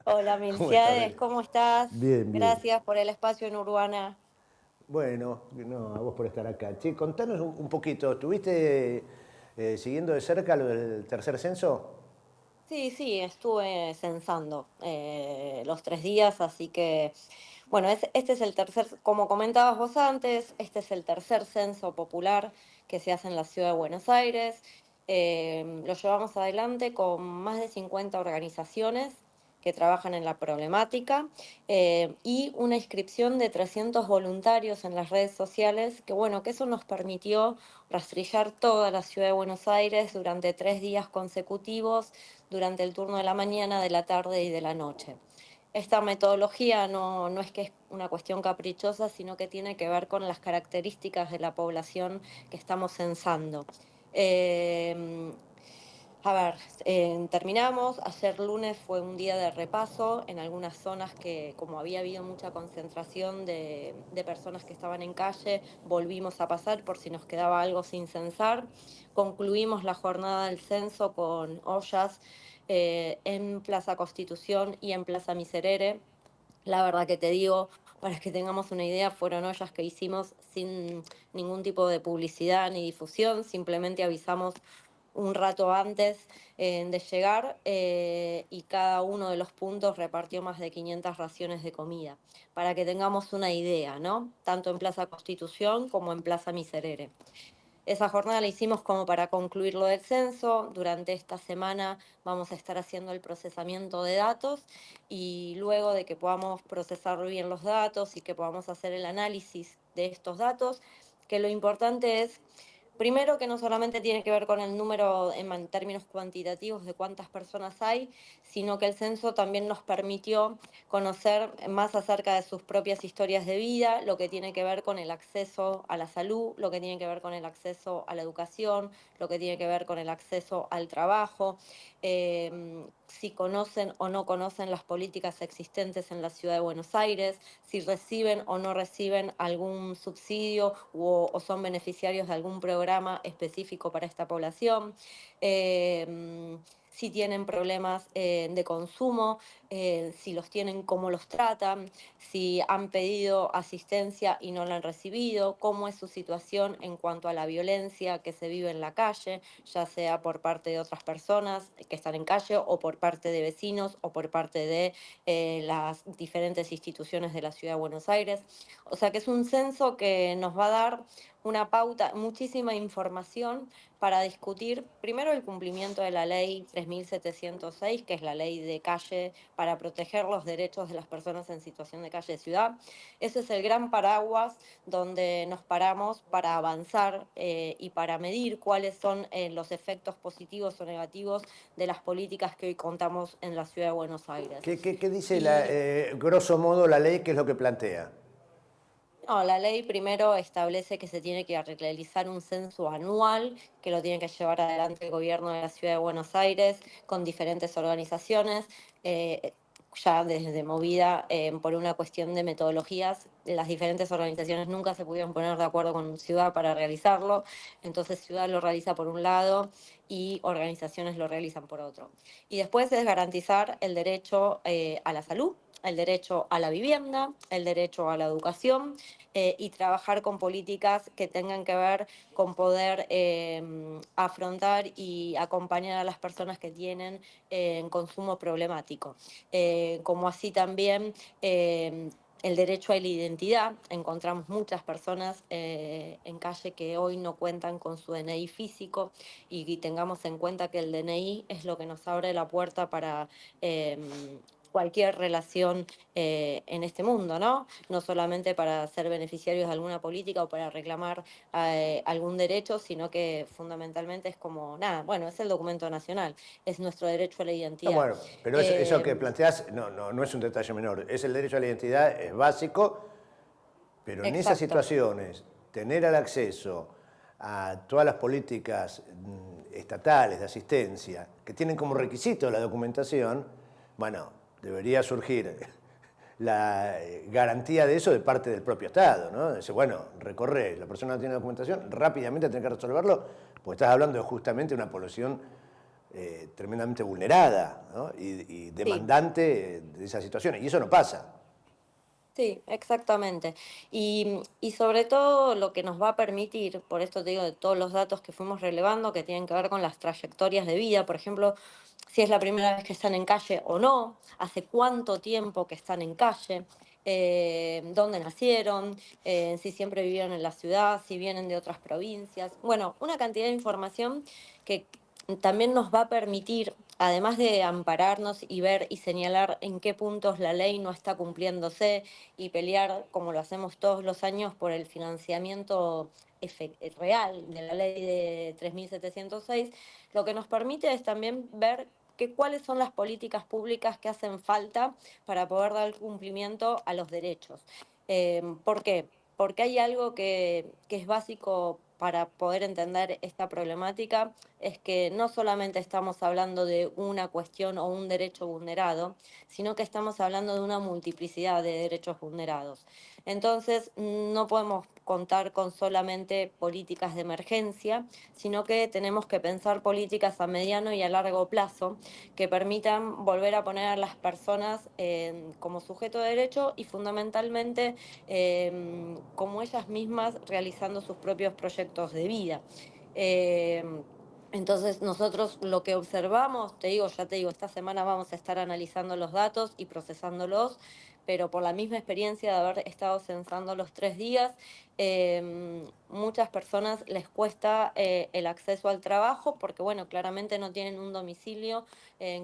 Hola ¿Cómo estás, Milciades, Bel? ¿cómo estás? Bien, bien. Gracias por el espacio en Urbana. Bueno, no, a vos por estar acá. Che, contanos un poquito, ¿estuviste siguiendo de cerca lo del tercer censo? Sí, sí, estuve censando los 3 días, así que, bueno, este es el tercer, como comentabas vos antes, este es el tercer censo popular que se hace en la ciudad de Buenos Aires. Lo llevamos adelante con más de 50 organizaciones que trabajan en la problemática y una inscripción de 300 voluntarios en las redes sociales, que bueno, que eso nos permitió rastrillar toda la ciudad de Buenos Aires durante 3 días consecutivos durante el turno de la mañana, de la tarde y de la noche. Esta metodología no es que es una cuestión caprichosa, sino que tiene que ver con las características de la población que estamos censando. Eh, a ver, terminamos. Ayer lunes fue un día de repaso en algunas zonas que, como había habido mucha concentración de personas que estaban en calle, volvimos a pasar por si nos quedaba algo sin censar. Concluimos la jornada del censo con ollas en Plaza Constitución y en Plaza Miserere. La verdad que te digo, para que tengamos una idea, fueron ollas que hicimos sin ningún tipo de publicidad ni difusión, simplemente avisamos un rato antes de llegar y cada uno de los puntos repartió más de 500 raciones de comida, para que tengamos una idea, ¿no? Tanto en Plaza Constitución como en Plaza Miserere. Esa jornada la hicimos como para concluir lo del censo. Durante esta semana vamos a estar haciendo el procesamiento de datos y luego de que podamos procesar bien los datos y que podamos hacer el análisis de estos datos, que lo importante es, primero, que no solamente tiene que ver con el número en términos cuantitativos de cuántas personas hay, sino que el censo también nos permitió conocer más acerca de sus propias historias de vida, lo que tiene que ver con el acceso a la salud, lo que tiene que ver con el acceso a la educación, lo que tiene que ver con el acceso al trabajo, si conocen o no conocen las políticas existentes en la ciudad de Buenos Aires, si reciben o no reciben algún subsidio o son beneficiarios de algún programa específico para esta población. Si tienen problemas de consumo, si los tienen, cómo los tratan, si han pedido asistencia y no la han recibido, cómo es su situación en cuanto a la violencia que se vive en la calle, ya sea por parte de otras personas que están en calle o por parte de vecinos o por parte de las diferentes instituciones de la Ciudad de Buenos Aires. O sea que es un censo que nos va a dar una pauta, muchísima información para discutir primero el cumplimiento de la ley 3706, que es la ley de calle para proteger los derechos de las personas en situación de calle de ciudad. Ese es el gran paraguas donde nos paramos para avanzar y para medir cuáles son los efectos positivos o negativos de las políticas que hoy contamos en la ciudad de Buenos Aires. ¿Qué dice, Y grosso modo, la ley? ¿Qué es lo que plantea? no, la ley primero establece que se tiene que realizar un censo anual, que lo tiene que llevar adelante el gobierno de la ciudad de Buenos Aires con diferentes organizaciones, eh, ya desde movida por una cuestión de metodologías. Las diferentes organizaciones nunca se pudieron poner de acuerdo con Ciudad para realizarlo, entonces Ciudad lo realiza por un lado y organizaciones lo realizan por otro. Y después es garantizar el derecho a la salud, el derecho a la vivienda, el derecho a la educación y trabajar con políticas que tengan que ver con poder afrontar y acompañar a las personas que tienen consumo problemático. Como así también el derecho a la identidad. Encontramos muchas personas en calle que hoy no cuentan con su DNI físico y tengamos en cuenta que el DNI es lo que nos abre la puerta para cualquier relación en este mundo, ¿no? No solamente para ser beneficiarios de alguna política o para reclamar algún derecho, sino que fundamentalmente es como, nada, bueno, es el documento nacional, es nuestro derecho a la No, identidad. bueno, pero eso que Eh, planteás no es un detalle menor. Es el derecho a la identidad, es básico, pero en esas exacto. situaciones, tener el acceso a todas las políticas estatales de asistencia que tienen como requisito la documentación, bueno, debería surgir la garantía de eso de parte del propio Estado, ¿no? Dice, bueno, recorre, la persona no tiene documentación, rápidamente tiene que resolverlo, porque estás hablando de justamente una población tremendamente vulnerada, ¿no? Y Sí. demandante de esas situaciones. Y eso no pasa. Sí, exactamente. Y sobre todo lo que nos va a permitir, por esto te digo de todos los datos que fuimos relevando, que tienen que ver con las trayectorias de vida, por ejemplo, si es la primera vez que están en calle o no, hace cuánto tiempo que están en calle, dónde nacieron, si siempre vivieron en la ciudad, si vienen de otras provincias. Bueno, una cantidad de información que también nos va a permitir, además de ampararnos y ver y señalar en qué puntos la ley no está cumpliéndose, y pelear, como lo hacemos todos los años, por el financiamiento real de la ley de 3706, lo que nos permite es también ver cuáles son las políticas públicas que hacen falta para poder dar cumplimiento a los derechos. ¿Por qué? Porque hay algo que es básico para poder entender esta problemática, es que no solamente estamos hablando de una cuestión o un derecho vulnerado, sino que estamos hablando de una multiplicidad de derechos vulnerados. Entonces, no podemos contar con solamente políticas de emergencia, sino que tenemos que pensar políticas a mediano y a largo plazo que permitan volver a poner a las personas como sujeto de derecho y fundamentalmente como ellas mismas realizando sus propios proyectos de vida. Eh, entonces nosotros lo que observamos, ya te digo, esta semana vamos a estar analizando los datos y procesándolos, pero por la misma experiencia de haber estado censando los 3 días, muchas personas les cuesta el acceso al trabajo porque, bueno, claramente no tienen un domicilio,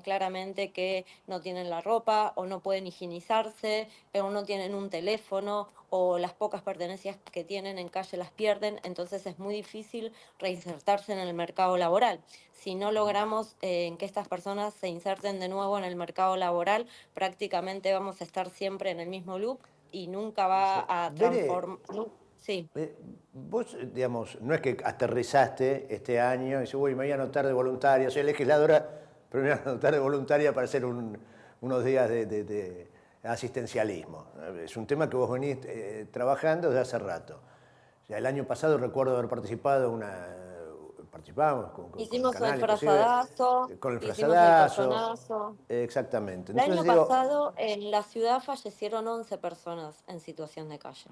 claramente que no tienen la ropa o no pueden higienizarse, o no tienen un teléfono o las pocas pertenencias que tienen en calle las pierden, entonces es muy difícil reinsertarse en el mercado laboral. Si no logramos que estas personas se inserten de nuevo en el mercado laboral, prácticamente vamos a estar siempre en el mismo loop y nunca va a Bere, transformar. Sí, vos, digamos, no es que aterrizaste este año y dices, uy, me voy a anotar de voluntaria, soy legisladora, pero me voy a anotar de voluntaria para hacer unos días de asistencialismo. Es un tema que vos venís trabajando desde hace rato. Ya el año pasado recuerdo haber participado participamos con el hicimos el canal, inclusive frazadazo, con el hicimos el frazadazo, colchonazo. exactamente. El Entonces año digo, pasado en la ciudad fallecieron 11 personas en situación de calle.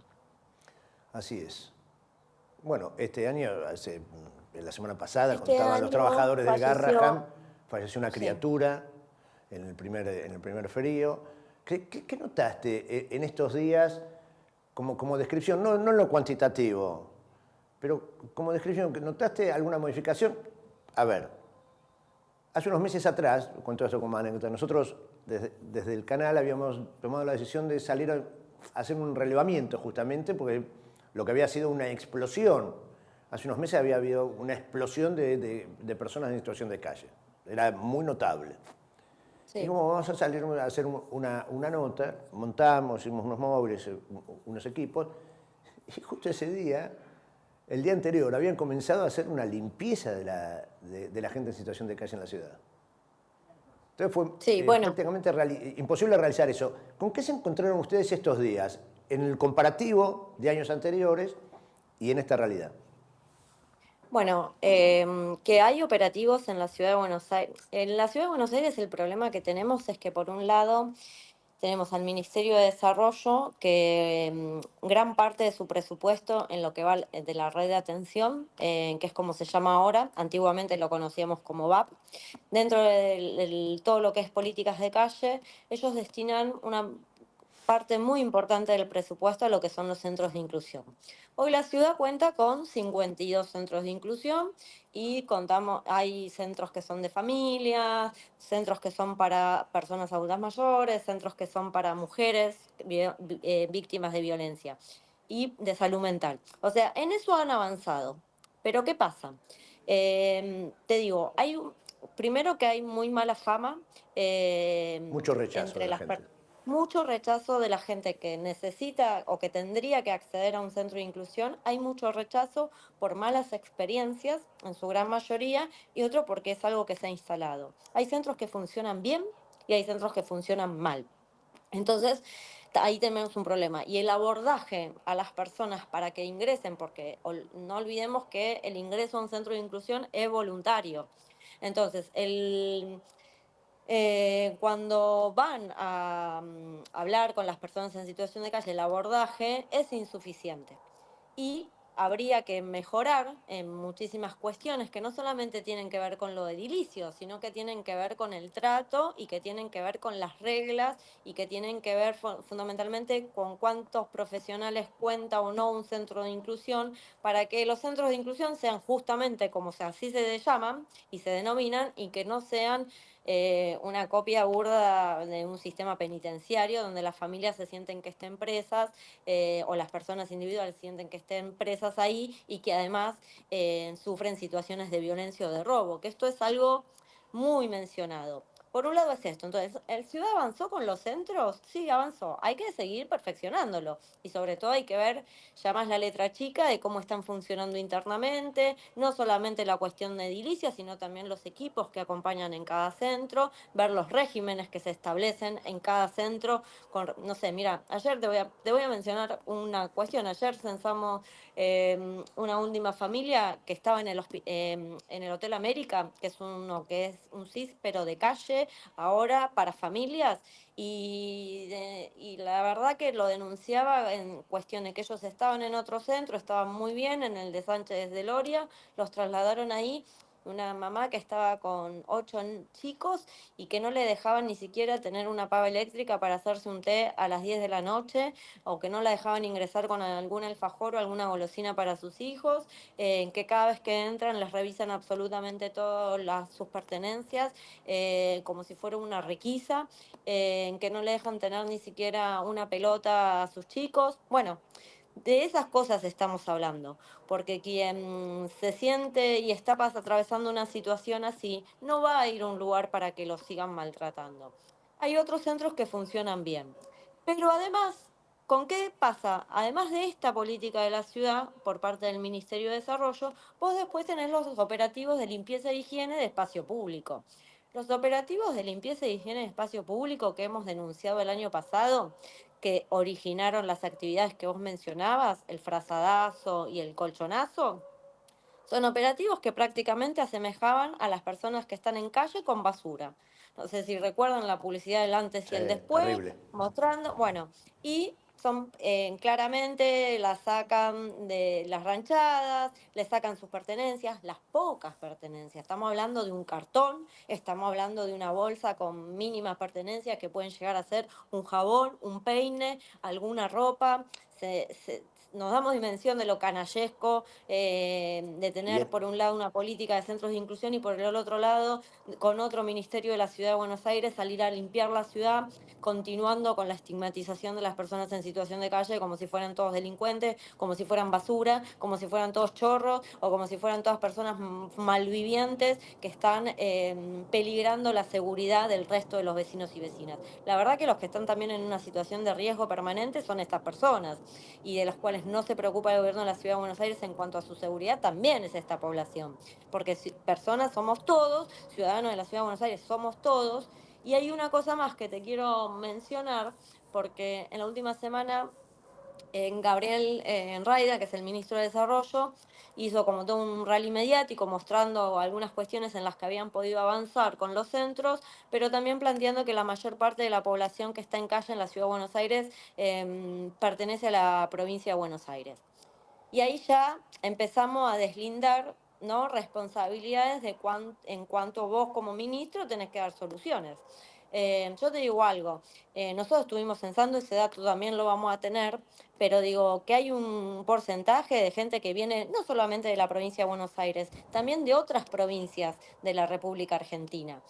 así es. Bueno, este año, la semana pasada, Este contaban los año trabajadores del Garraham, falleció, falleció una sí. criatura en el primer frío. ¿Qué notaste en estos días como descripción? No, no en lo cuantitativo, pero como descripción, ¿que ¿notaste alguna modificación? A ver, hace unos meses atrás, cuento esto como anécdota, nosotros desde el canal habíamos tomado la decisión de salir a hacer un relevamiento justamente porque lo que había sido una explosión, hace unos meses había habido una explosión de personas en situación de calle, era muy notable. Sí. Dijimos, vamos a salir a hacer una nota, montamos, hicimos unos móviles, unos equipos, y justo ese día, el día anterior, habían comenzado a hacer una limpieza de la gente en situación de calle en la ciudad. Entonces fue Sí, bueno, prácticamente imposible realizar eso. ¿Con qué se encontraron ustedes estos días en el comparativo de años anteriores y en esta realidad? bueno, que hay operativos en la ciudad de Buenos Aires. En la ciudad de Buenos Aires el problema que tenemos es que por un lado tenemos al Ministerio de Desarrollo que gran parte de su presupuesto en lo que va de la red de atención, que es como se llama ahora, antiguamente lo conocíamos como VAP, dentro de todo lo que es políticas de calle, ellos destinan una parte muy importante del presupuesto a lo que son los centros de inclusión. Hoy la ciudad cuenta con 52 centros de inclusión y hay centros que son de familias, centros que son para personas adultas mayores, centros que son para mujeres víctimas de violencia y de salud mental. O sea, en eso han avanzado. Pero ¿qué pasa? Te digo, primero que hay muy mala fama Mucho rechazo de entre la las gente. personas, mucho rechazo de la gente que necesita o que tendría que acceder a un centro de inclusión. Hay mucho rechazo por malas experiencias, en su gran mayoría, y otro porque es algo que se ha instalado. Hay centros que funcionan bien y hay centros que funcionan mal. Entonces, ahí tenemos un problema. Y el abordaje a las personas para que ingresen, porque no olvidemos que el ingreso a un centro de inclusión es voluntario. Entonces, cuando van a hablar con las personas en situación de calle, el abordaje es insuficiente y habría que mejorar en muchísimas cuestiones que no solamente tienen que ver con lo edilicio, sino que tienen que ver con el trato y que tienen que ver con las reglas y que tienen que ver fundamentalmente con cuántos profesionales cuenta o no un centro de inclusión, para que los centros de inclusión sean justamente como así se llaman y se denominan, y que no sean una copia burda de un sistema penitenciario donde las familias se sienten que estén presas, o las personas individuales sienten que estén presas ahí y que además sufren situaciones de violencia o de robo, que esto es algo muy mencionado. Por un lado es esto, entonces, ¿el ciudad avanzó con los centros? Sí, avanzó. Hay que seguir perfeccionándolo y sobre todo hay que ver ya más la letra chica de cómo están funcionando internamente, no solamente la cuestión de edilicia, sino también los equipos que acompañan en cada centro, ver los regímenes que se establecen en cada centro. No sé, mira, ayer te voy a mencionar una cuestión. Ayer censamos una última familia que estaba en el Hotel América, que es uno que es un CIS, pero de calle, ahora para familias, y la verdad que lo denunciaba en cuestión de que ellos estaban en otro centro, estaban muy bien, en el de Sánchez de Loria, los trasladaron ahí. Una mamá que estaba con 8 chicos y que no le dejaban ni siquiera tener una pava eléctrica para hacerse un té a las 10 de la noche, o que no la dejaban ingresar con algún alfajor o alguna golosina para sus hijos, que cada vez que entran les revisan absolutamente todas sus pertenencias, como si fuera una requisa, en que no le dejan tener ni siquiera una pelota a sus chicos. Bueno, de esas cosas estamos hablando, porque quien se siente y está atravesando una situación así, no va a ir a un lugar para que lo sigan maltratando. Hay otros centros que funcionan bien. Pero además, ¿con qué pasa? Además de esta política de la ciudad por parte del Ministerio de Desarrollo, vos después tenés los operativos de limpieza e higiene de espacio público. Los operativos de limpieza e higiene de espacio público que hemos denunciado el año pasado, que originaron las actividades que vos mencionabas, el frazadazo y el colchonazo, son operativos que prácticamente asemejaban a las personas que están en calle con basura. No sé si recuerdan la publicidad del antes y Sí, el después, terrible. mostrando, bueno, y son claramente las sacan de las ranchadas, le sacan sus pertenencias, las pocas pertenencias. Estamos hablando de un cartón, estamos hablando de una bolsa con mínimas pertenencias que pueden llegar a ser un jabón, un peine, alguna ropa. Nos damos dimensión de lo canallesco, de Y tener et- por un lado una política de centros de inclusión y por el otro lado, con otro ministerio de la Ciudad de Buenos Aires, salir a limpiar la ciudad, continuando con la estigmatización de las personas en situación de calle como si fueran todos delincuentes, como si fueran basura, como si fueran todos chorros o como si fueran todas personas malvivientes que están peligrando la seguridad del resto de los vecinos y vecinas. La verdad que los que están también en una situación de riesgo permanente son estas personas, y de las cuales no se preocupa el gobierno de la Ciudad de Buenos Aires en cuanto a su seguridad, también es esta población. Porque personas somos todos, ciudadanos de la Ciudad de Buenos Aires somos todos. Y hay una cosa más que te quiero mencionar, porque en la última semana en Gabriel Enraida, que es el ministro de Desarrollo, hizo como todo un rally mediático mostrando algunas cuestiones en las que habían podido avanzar con los centros, pero también planteando que la mayor parte de la población que está en calle en la Ciudad de Buenos Aires pertenece a la provincia de Buenos Aires. Y ahí ya empezamos a deslindar, ¿no?, responsabilidades en cuanto vos como ministro tenés que dar soluciones. Yo te digo algo, nosotros estuvimos censando, ese dato también lo vamos a tener, pero digo que hay un porcentaje de gente que viene no solamente de la provincia de Buenos Aires, también de otras provincias de la República Argentina.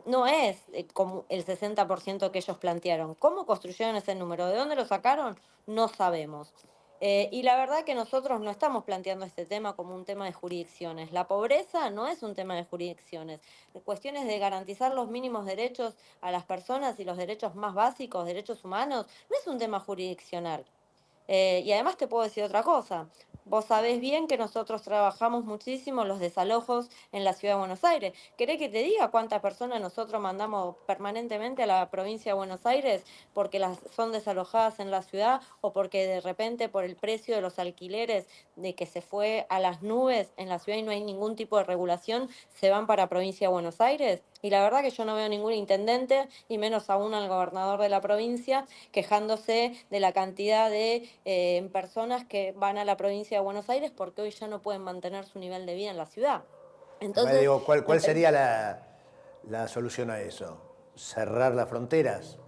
No es como el 60% que ellos plantearon. ¿Cómo construyeron ese número? ¿De dónde lo sacaron? No sabemos. Y la verdad que nosotros no estamos planteando este tema como un tema de jurisdicciones. La pobreza no es un tema de jurisdicciones. Cuestiones de garantizar los mínimos derechos a las personas y los derechos más básicos, derechos humanos, no es un tema jurisdiccional. Y además te puedo decir otra cosa. Vos sabés bien que nosotros trabajamos muchísimo los desalojos en la Ciudad de Buenos Aires. ¿Querés que te diga cuántas personas nosotros mandamos permanentemente a la provincia de Buenos Aires porque las son desalojadas en la ciudad o porque de repente por el precio de los alquileres de que se fue a las nubes en la ciudad y no hay ningún tipo de regulación, se van para provincia de Buenos Aires? Y la verdad que yo no veo ningún intendente, y menos aún al gobernador de la provincia, quejándose de la cantidad de personas que van a la provincia de Buenos Aires porque hoy ya no pueden mantener su nivel de vida en la ciudad. Además, Entonces, digo, me ¿cuál parece. sería la solución a eso? ¿Cerrar las fronteras?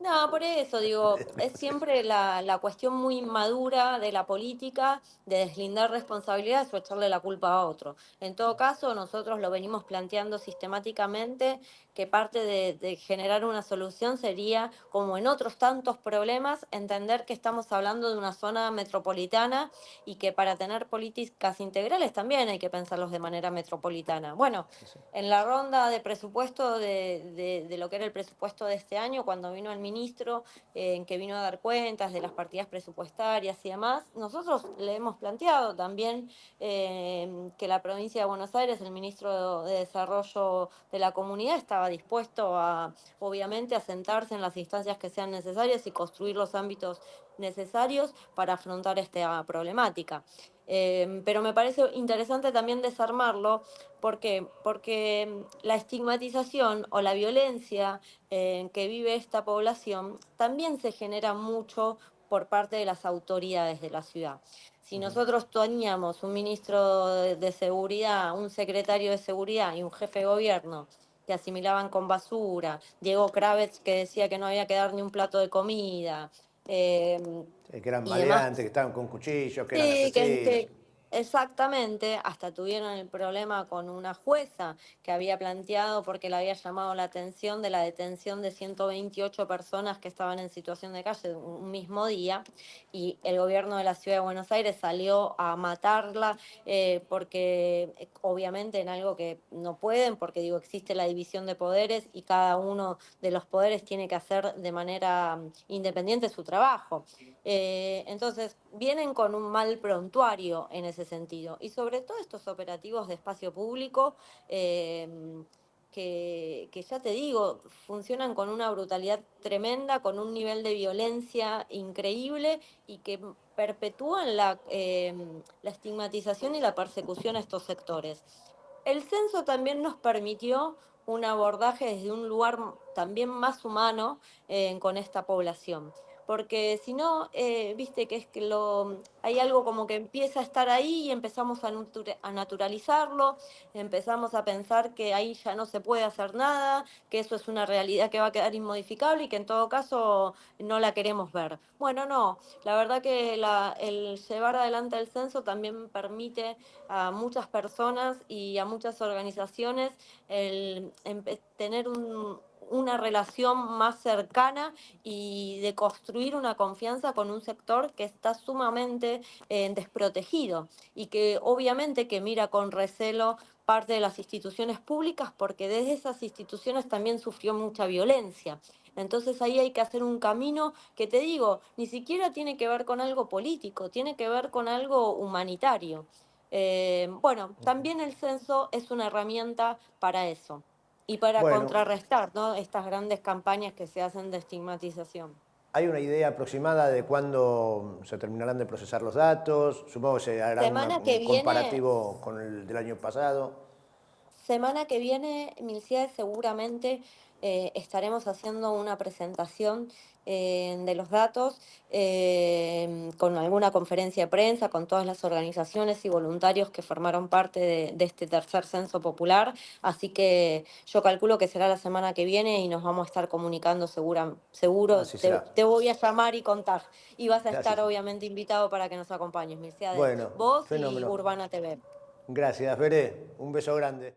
No, por eso digo, es siempre la cuestión muy inmadura de la política de deslindar responsabilidades o echarle la culpa a otro. En todo caso, nosotros lo venimos planteando sistemáticamente que parte de generar una solución sería, como en otros tantos problemas, entender que estamos hablando de una zona metropolitana y que para tener políticas integrales también hay que pensarlos de manera metropolitana. Bueno, en la ronda de presupuesto de lo que era el presupuesto de este año, cuando vino el ministro, en que vino a dar cuentas de las partidas presupuestarias y demás, nosotros le hemos planteado también que la provincia de Buenos Aires, el ministro de Desarrollo de la Comunidad, estaba dispuesto a, obviamente, a sentarse en las instancias que sean necesarias y construir los ámbitos necesarios para afrontar esta problemática. Pero me parece interesante también desarmarlo. ¿Por qué? Porque la estigmatización o la violencia que vive esta población también se genera mucho por parte de las autoridades de la ciudad. Si nosotros teníamos un ministro de seguridad, un secretario de seguridad y un jefe de gobierno que asimilaban con basura, Diego Kravetz que decía que no había que dar ni un plato de comida, eh, Que eran y demás. maleantes, que estaban con cuchillos, que eran Sí, asesinos. exactamente, hasta tuvieron el problema con una jueza que había planteado porque le había llamado la atención de la detención de 128 personas que estaban en situación de calle un mismo día, y el gobierno de la ciudad de Buenos Aires salió a matarla porque obviamente en algo que no pueden, porque digo, existe la división de poderes y cada uno de los poderes tiene que hacer de manera independiente su trabajo. Entonces, vienen con un mal prontuario en ese sentido. Y sobre todo estos operativos de espacio público, eh, que ya te digo, funcionan con una brutalidad tremenda, con un nivel de violencia increíble y que perpetúan la estigmatización y la persecución a estos sectores. El censo también nos permitió un abordaje desde un lugar también más humano con esta población. Porque si no, viste que es que hay algo como que empieza a estar ahí y empezamos a naturalizarlo, empezamos a pensar que ahí ya no se puede hacer nada, que eso es una realidad que va a quedar inmodificable y que en todo caso no la queremos ver. Bueno, no, la verdad que el llevar adelante el censo también permite a muchas personas y a muchas organizaciones tener una relación más cercana y de construir una confianza con un sector que está sumamente desprotegido y que obviamente que mira con recelo parte de las instituciones públicas porque desde esas instituciones también sufrió mucha violencia. Entonces ahí hay que hacer un camino que te digo, ni siquiera tiene que ver con algo político, tiene que ver con algo humanitario. Bueno, también el censo es una herramienta para eso y para Bueno, contrarrestar, ¿no?, estas grandes campañas que se hacen de estigmatización. ¿hay una idea aproximada de cuándo se terminarán de procesar los datos? Supongo que se hará Semana que un viene, comparativo con el del año pasado. Semana que viene, Milciades, seguramente estaremos haciendo una presentación de los datos con alguna conferencia de prensa, con todas las organizaciones y voluntarios que formaron parte de este tercer censo popular. Así que yo calculo que será la semana que viene y nos vamos a estar comunicando seguro. Así Te, será. te voy a llamar y contar. Y vas a Así estar será. obviamente invitado para que nos acompañes, Milciades. Bueno, Vos y fenómeno. Urbana TV. Gracias, Veré. Un beso grande.